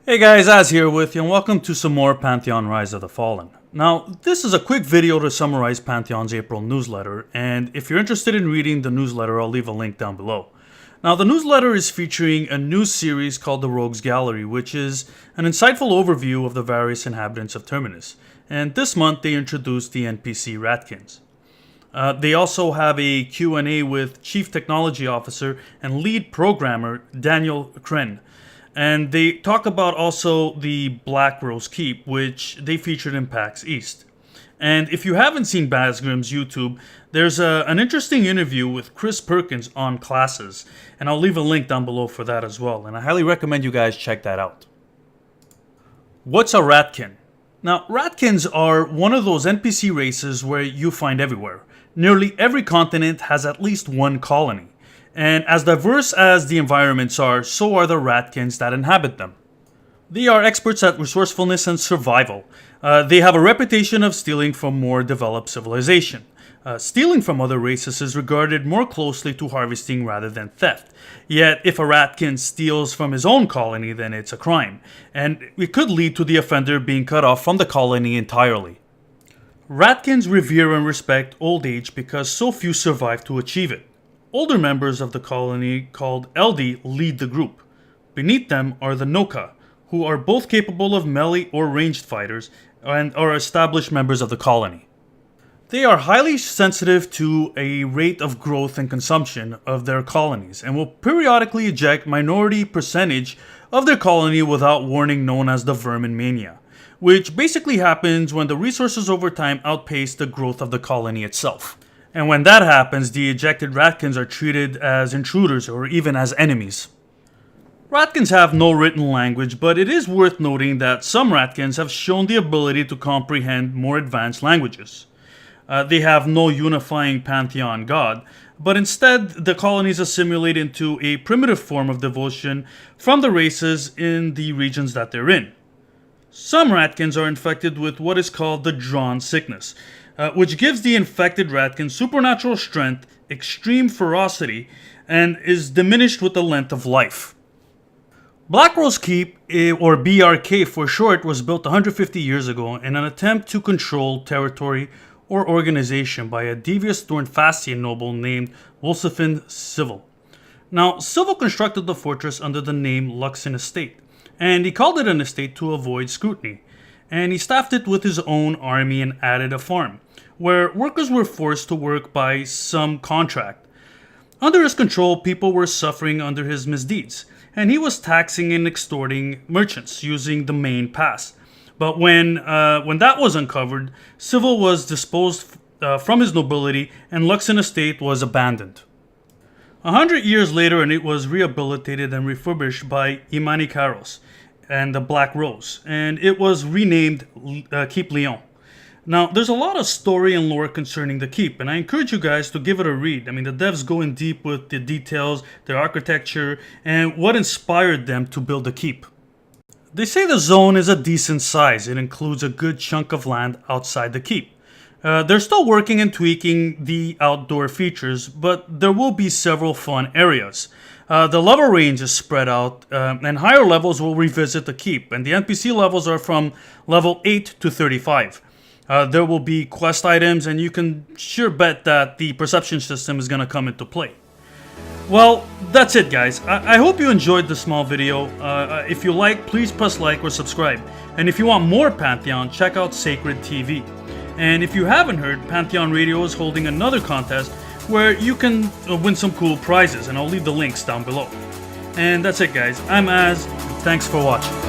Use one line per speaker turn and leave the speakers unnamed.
Hey guys, Az here with you and welcome to some more Pantheon Rise of the Fallen. Now, this is a quick video to summarize Pantheon's April newsletter, and if you're interested in reading the newsletter, I'll leave a link down below. Now, the newsletter is featuring a new series called the Rogues Gallery, which is an insightful overview of the various inhabitants of Terminus. And this month, they introduced the NPC Ratkins. They also have a Q&A with Chief Technology Officer and Lead Programmer Daniel Kren. And they talk about also the Black Rose Keep, which they featured in PAX East. And if you haven't seen Bazgrim's YouTube, there's an interesting interview with Chris Perkins on classes. And I'll leave a link down below for that as well. And I highly recommend you guys check that out. What's a Ratkin? Now, Ratkins are one of those NPC races where you find everywhere. Nearly every continent has at least one colony. And as diverse as the environments are, so are the Ratkins that inhabit them. They are experts at resourcefulness and survival. They have a reputation of stealing from more developed civilization. Stealing from other races is regarded more closely to harvesting rather than theft. Yet, if a Ratkin steals from his own colony, then it's a crime. And it could lead to the offender being cut off from the colony entirely. Ratkins revere and respect old age because so few survive to achieve it. Older members of the colony, called Eldi, lead the group. Beneath them are the Noka, who are both capable of melee or ranged fighters and are established members of the colony. They are highly sensitive to a rate of growth and consumption of their colonies and will periodically eject minority percentage of their colony without warning, known as the Vermin Mania, which basically happens when the resources over time outpace the growth of the colony itself. And when that happens, the ejected Ratkins are treated as intruders or even as enemies. Ratkins have no written language, but it is worth noting that some Ratkins have shown the ability to comprehend more advanced languages. They have no unifying Pantheon god, but instead the colonies assimilate into a primitive form of devotion from the races in the regions that they're in. Some Ratkins are infected with what is called the Drawn Sickness, which gives the infected Ratkin supernatural strength, extreme ferocity, and is diminished with the length of life. Black Rose Keep, or BRK for short, was built 150 years ago in an attempt to control territory or organization by a devious Thornfastian noble named Wolsefin Civil. Now, Civil constructed the fortress under the name Luxon Estate, and he called it an estate to avoid scrutiny. And he staffed it with his own army and added a farm, where workers were forced to work by some contract. Under his control, people were suffering under his misdeeds, and he was taxing and extorting merchants using the main pass. But when that was uncovered, Civil was disposed from his nobility, and Luxon Estate was abandoned. 100 years later, and it was rehabilitated and refurbished by Imani Karos and the Black Rose, and it was renamed Keep Lyon. Now, there's a lot of story and lore concerning the keep, and I encourage you guys to give it a read. I mean, the devs go in deep with the details, their architecture, and what inspired them to build the keep. They say the zone is a decent size. It includes a good chunk of land outside the keep. They're still working and tweaking the outdoor features, but there will be several fun areas. The level range is spread out, and higher levels will revisit the keep, and the NPC levels are from level 8 to 35. There will be quest items, and you can sure bet that the perception system is going to come into play. Well, that's it guys. I hope you enjoyed this small video. If you like, please press like or subscribe. And if you want more Pantheon, check out Saicred TV. And if you haven't heard, Pantheon Radio is holding another contest where you can win some cool prizes, and I'll leave the links down below. And that's it guys, I'm Az, thanks for watching.